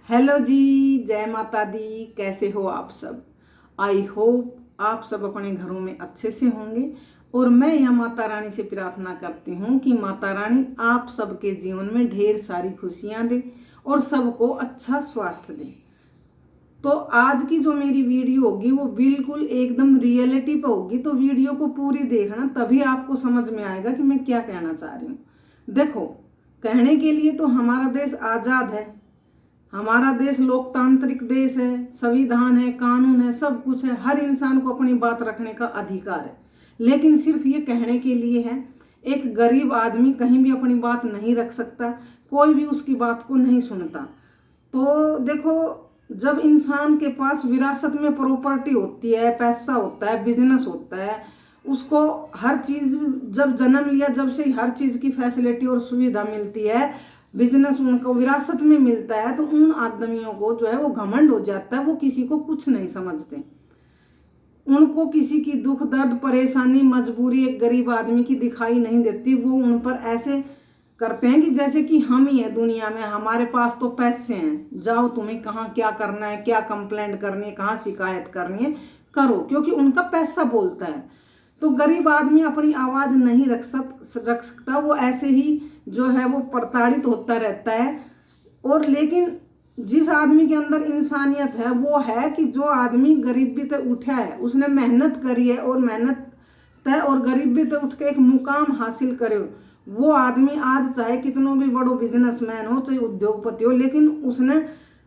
Hello जी, जय माता दी। कैसे हो आप सब? आई होप आप सब अपने घरों में अच्छे से होंगे। और मैं यह माता रानी से प्रार्थना करती हूँ कि माता रानी आप सबके जीवन में ढेर सारी खुशियाँ दे और सबको अच्छा स्वास्थ्य दे। तो आज की जो मेरी वीडियो होगी वो बिल्कुल एकदम रियलिटी पे होगी, तो वीडियो को पूरी देखना, तभी आपको समझ में आएगा कि मैं क्या कहना चाह रही हूँ। देखो, कहने के लिए तो हमारा देश आज़ाद है, हमारा देश लोकतांत्रिक देश है, संविधान है, कानून है, सब कुछ है, हर इंसान को अपनी बात रखने का अधिकार है। लेकिन सिर्फ ये कहने के लिए है। एक गरीब आदमी कहीं भी अपनी बात नहीं रख सकता, कोई भी उसकी बात को नहीं सुनता। तो देखो, जब इंसान के पास विरासत में प्रॉपर्टी होती है, पैसा होता है, बिजनेस होता है, उसको हर चीज़, जब जन्म लिया जब से हर चीज़ की फैसिलिटी और सुविधा मिलती है, बिजनेस उनको विरासत में मिलता है, तो उन आदमियों को जो है वो घमंड हो जाता है। वो किसी को कुछ नहीं समझते, उनको किसी की दुख दर्द परेशानी मजबूरी एक गरीब आदमी की दिखाई नहीं देती। वो उन पर ऐसे करते हैं कि जैसे कि हम ही है दुनिया में, हमारे पास तो पैसे हैं, जाओ तुम्हें कहाँ क्या करना है, क्या कंप्लेंट करनी है, कहाँ शिकायत करनी है, करो, क्योंकि उनका पैसा बोलता है। तो गरीब आदमी अपनी आवाज़ नहीं रख सकता, वो ऐसे ही जो है वो प्रताड़ित होता रहता है। और लेकिन जिस आदमी के अंदर इंसानियत है वो है कि जो आदमी गरीबी से उठा है, उसने मेहनत करी है और मेहनत है और गरीबी से उठ के एक मुकाम हासिल करे, वो आदमी आज चाहे कितनों भी बड़ो बिजनेसमैन हो, चाहे उद्योगपति हो, लेकिन उसने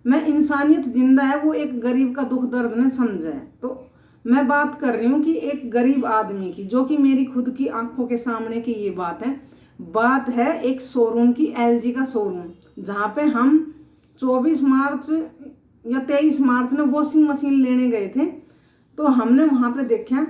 में इंसानियत जिंदा है, वो एक गरीब का दुख दर्द ने समझा है। तो मैं बात कर रही हूँ कि एक गरीब आदमी की, जो कि मेरी खुद की आंखों के सामने की ये बात है एक शोरूम की, एलजी का शोरूम, जहाँ पे हम 24 मार्च या 23 मार्च में वॉशिंग मशीन लेने गए थे। तो हमने वहाँ पे देखा,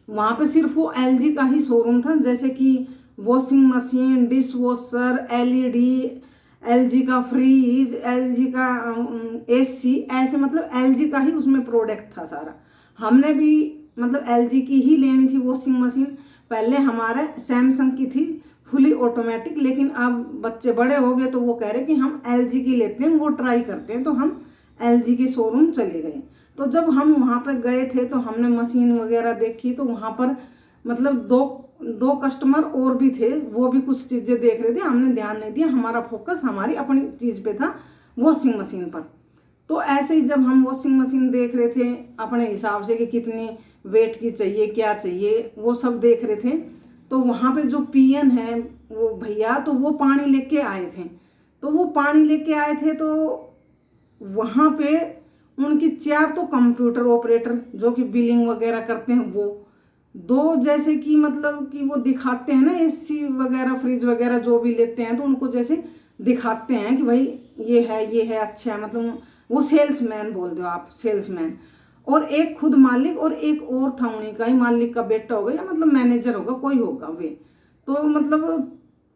वहाँ पे सिर्फ वो एलजी का ही शोरूम था, जैसे कि washing machine, dish washer, LED, LG का फ्रिज, एलजी का एसी, ऐसे मतलब एलजी का ही उसमें प्रोडक्ट था सारा। हमने भी मतलब एलजी की ही लेनी थी वॉशिंग मशीन। पहले हमारे सैमसंग की थी फुली ऑटोमेटिक, लेकिन अब बच्चे बड़े हो गए तो वो कह रहे कि हम एलजी की लेते हैं, वो ट्राई करते हैं, तो हम एलजी के शोरूम चले गए। तो जब हम वहाँ पे गए थे तो हमने मशीन वगैरह देखी, तो वहाँ पर मतलब दो कस्टमर और भी थे, वो भी कुछ चीज़ें देख रहे थे, हमने ध्यान नहीं दिया, हमारा फोकस हमारी अपनी चीज़ पे था, वॉशिंग मशीन पर। तो ऐसे ही जब हम वॉशिंग मशीन देख रहे थे अपने हिसाब से कि कितनी वेट की चाहिए, क्या चाहिए, वो सब देख रहे थे, तो वहाँ पे जो पीएन है वो भैया, तो वो पानी लेके आए थे। तो वो पानी लेके आए थे, तो वहाँ पे उनकी 4 तो कंप्यूटर ऑपरेटर जो कि बिलिंग वगैरह करते हैं, वो 2 जैसे कि मतलब कि वो दिखाते हैं ना, एसी वगैरह फ्रिज वगैरह जो भी लेते हैं तो उनको जैसे दिखाते हैं कि भाई ये है, अच्छा है, मतलब वो सेल्समैन बोल दो आप, सेल्समैन। और एक खुद मालिक और एक और था, उन्हीं का ही मालिक का बेटा होगा या मतलब मैनेजर होगा, कोई होगा वे। तो मतलब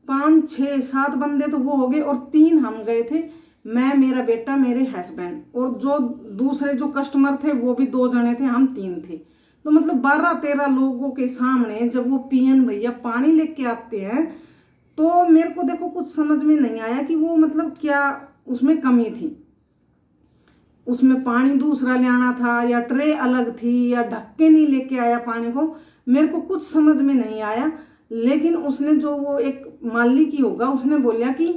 5 6 7 बंदे तो वो हो गए, और 3 हम गए थे, मैं, मेरा बेटा, मेरे हस्बैंड, और जो दूसरे जो कस्टमर थे वो भी 2 जने थे, हम 3 थे। तो मतलब 12 13 लोगों के सामने जब वो पीएन भैया पानी लेके आते हैं, तो मेरे को देखो कुछ समझ में नहीं आया कि वो मतलब क्या उसमें कमी थी, उसमें पानी दूसरा ले आना था या ट्रे अलग थी या ढक के नहीं लेके आया पानी को, मेरे को कुछ समझ में नहीं आया। लेकिन उसने, जो वो एक मालिक ही होगा, उसने बोला कि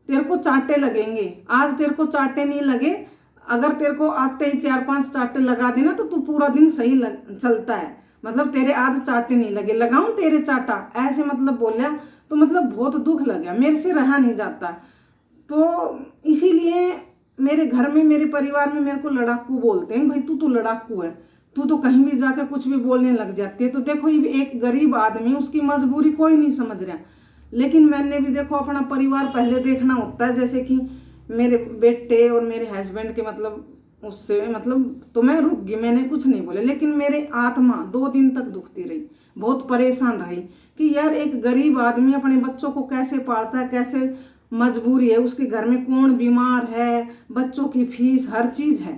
तेरे को चाटे लगेंगे, आज तेरे को चाटे नहीं लगे, अगर तेरे को आते ही 4 5 चाटे लगा देना तो तू पूरा दिन सही चलता है, मतलब तेरे आज चाटे नहीं लगे, लगाऊं तेरे चाटा, ऐसे मतलब बोला। तो मतलब बहुत दुख लगा, मेरे से रहा नहीं जाता। तो इसीलिए मेरे घर में, मेरे परिवार में मेरे को लड़ाकू बोलते हैं, भाई तू तो लड़ाकू है, तू तो कहीं भी जाकर कुछ भी बोलने लग जाती है। तो देखो, ये एक गरीब आदमी, उसकी मजबूरी कोई नहीं समझ रहा। लेकिन मैंने भी देखो अपना परिवार पहले देखना होता है, जैसे कि मेरे बेटे और मेरे हस्बैंड के मतलब उससे मतलब, तो मैं रुक गई, मैंने कुछ नहीं बोले, लेकिन मेरे आत्मा 2 दिन तक दुखती रही, बहुत परेशान रही कि यार एक गरीब आदमी अपने बच्चों को कैसे पालता है, कैसे मजबूरी है, उसके घर में कौन बीमार है, बच्चों की फीस, हर चीज़ है,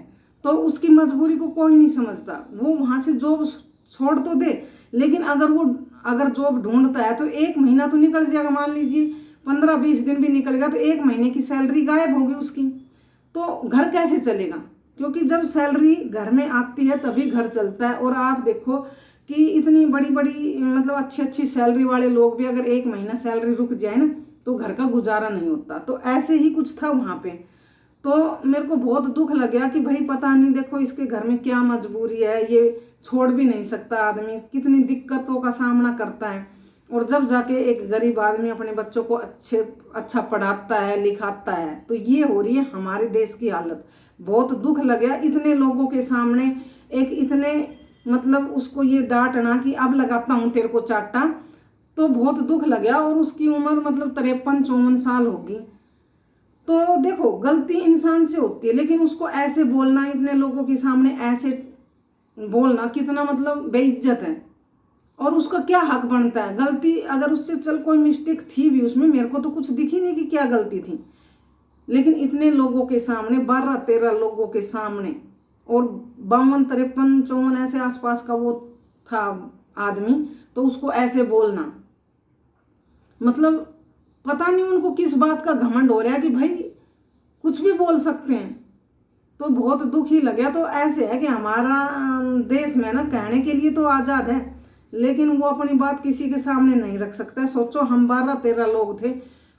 तो उसकी मजबूरी को कोई नहीं समझता। वो वहाँ से जॉब छोड़ तो दे, लेकिन अगर जॉब ढूंढता है तो 1 महीना तो निकल जाएगा, मान लीजिए 15 20 दिन भी निकल गया तो 1 महीने की सैलरी गायब होगी उसकी। तो घर कैसे चलेगा? क्योंकि जब सैलरी घर में आती है तभी घर चलता है। और आप देखो कि इतनी बड़ी बड़ी मतलब अच्छी अच्छी सैलरी वाले लोग भी अगर 1 महीना सैलरी रुक जाए ना तो घर का गुजारा नहीं होता। तो ऐसे ही कुछ था वहाँ पे। तो मेरे को बहुत दुख लग गया कि भाई पता नहीं, देखो इसके घर में क्या मजबूरी है, ये छोड़ भी नहीं सकता आदमी, कितनी दिक्कतों का सामना करता है। और जब जाके एक गरीब आदमी अपने बच्चों को अच्छा पढ़ाता है, लिखाता है, तो ये हो रही है हमारे देश की हालत। बहुत दुख लग गया इतने लोगों के सामने एक इतने मतलब उसको ये डांटना कि अब लगाता हूँ तेरे को चाटा, तो बहुत दुख लग गया। और उसकी उम्र मतलब 53-54 साल होगी। तो देखो गलती इंसान से होती है, लेकिन उसको ऐसे बोलना, इतने लोगों के सामने ऐसे बोलना कितना मतलब बेइज्जत है। और उसका क्या हक बनता है? गलती अगर उससे चल कोई मिस्टेक थी भी उसमें, मेरे को तो कुछ दिखी नहीं कि क्या गलती थी, लेकिन इतने लोगों के सामने 12-13 लोगों के सामने, और 52-53-54 ऐसे आसपास का वो था आदमी, तो उसको ऐसे बोलना मतलब पता नहीं उनको किस बात का घमंड हो रहा है कि भाई कुछ भी बोल सकते हैं। तो बहुत दुख ही लगा। तो ऐसे है कि हमारा देश में ना कहने के लिए तो आज़ाद है, लेकिन वो अपनी बात किसी के सामने नहीं रख सकता। सोचो हम 12-13 लोग थे,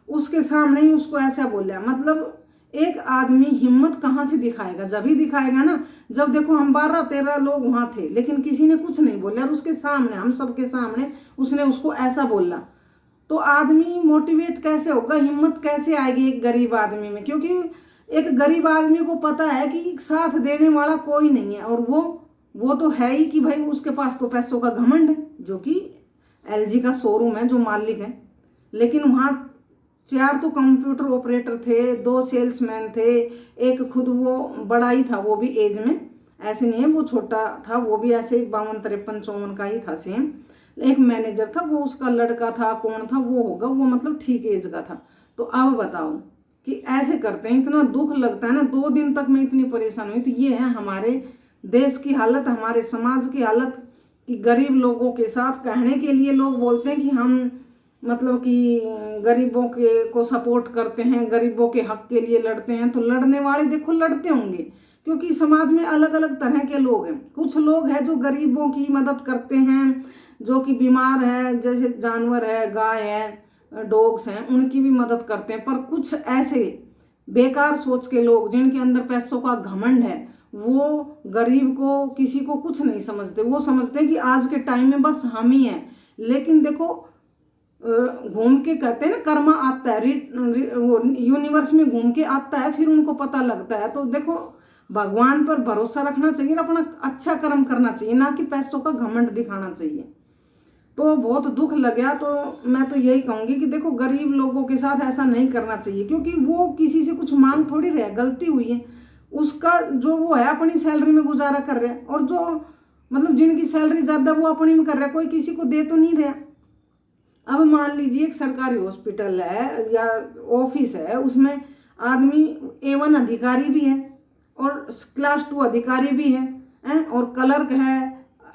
उसके सामने ही उसको ऐसा बोला। मतलब एक आदमी हिम्मत कहाँ से दिखाएगा? जब ही दिखाएगा ना जब देखो हम 12-13 लोग वहाँ थे, लेकिन किसी ने कुछ नहीं बोला, और उसके सामने हम सबके सामने उसने उसको ऐसा बोला। तो आदमी मोटिवेट कैसे होगा? हिम्मत कैसे आएगी एक गरीब आदमी में? क्योंकि एक गरीब आदमी को पता है कि साथ देने वाला कोई नहीं है। और वो तो है ही कि भाई उसके पास तो पैसों का घमंड है, जो कि LG का शोरूम है जो मालिक है। लेकिन वहाँ 4 तो कंप्यूटर ऑपरेटर थे, 2 सेल्समैन थे, एक खुद वो बड़ा ही था, वो भी एज में, ऐसे नहीं है वो छोटा था, वो भी ऐसे 52-53-54 का ही था सेम। एक मैनेजर था, वो उसका लड़का था, कौन था वो होगा, वो मतलब ठीक एज का था। तो अब बताओ कि ऐसे करते हैं, इतना दुख लगता है ना। 2 दिन तक मैं इतनी परेशान हुई। तो ये है हमारे देश की हालत, हमारे समाज की हालत, कि गरीब लोगों के साथ कहने के लिए लोग बोलते हैं कि हम मतलब कि गरीबों के को सपोर्ट करते हैं, गरीबों के हक के लिए लड़ते हैं। तो लड़ने वाले देखो लड़ते होंगे, क्योंकि समाज में अलग अलग तरह के लोग हैं। कुछ लोग हैं जो गरीबों की मदद करते हैं, जो कि बीमार है, जैसे जानवर है, गाय है, डॉग्स हैं, उनकी भी मदद करते हैं। पर कुछ ऐसे बेकार सोच के लोग जिनके अंदर पैसों का घमंड है, वो गरीब को किसी को कुछ नहीं समझते। वो समझते हैं कि आज के टाइम में बस हम ही हैं। लेकिन देखो घूम के कहते हैं ना, कर्मा आता है, यूनिवर्स में घूम के आता है, फिर उनको पता लगता है। तो देखो भगवान पर भरोसा रखना चाहिए, अपना अच्छा कर्म करना चाहिए, ना कि पैसों का घमंड दिखाना चाहिए। तो बहुत दुख लग गया। तो मैं तो यही कहूँगी कि देखो गरीब लोगों के साथ ऐसा नहीं करना चाहिए, क्योंकि वो किसी से कुछ मांग थोड़ी रहे, गलती हुई है उसका, जो वो है अपनी सैलरी में गुजारा कर रहे हैं। और जो मतलब जिनकी सैलरी ज़्यादा वो अपनी में कर रहा है, कोई किसी को दे तो नहीं रहा। अब मान लीजिए एक सरकारी हॉस्पिटल है या ऑफिस है, उसमें आदमी A1 अधिकारी भी है और क्लास 2 अधिकारी भी है, और क्लर्क है,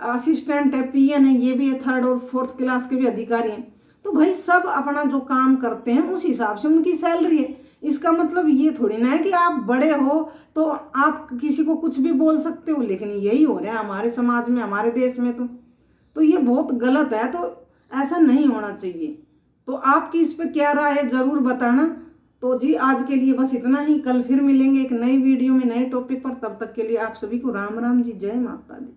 असिस्टेंट है, PN है, ये भी है, 3rd और 4th क्लास के भी अधिकारी हैं। तो भाई सब अपना जो काम करते हैं उस हिसाब से उनकी सैलरी है। इसका मतलब ये थोड़ी ना है कि आप बड़े हो तो आप किसी को कुछ भी बोल सकते हो। लेकिन यही हो रहा है हमारे समाज में, हमारे देश में। तो ये बहुत गलत है। तो ऐसा नहीं होना चाहिए। तो आपकी इस पे क्या राय है ज़रूर बताना। तो जी आज के लिए बस इतना ही। कल फिर मिलेंगे एक नई वीडियो में, नए टॉपिक पर। तब तक के लिए आप सभी को राम राम जी, जय माता दी।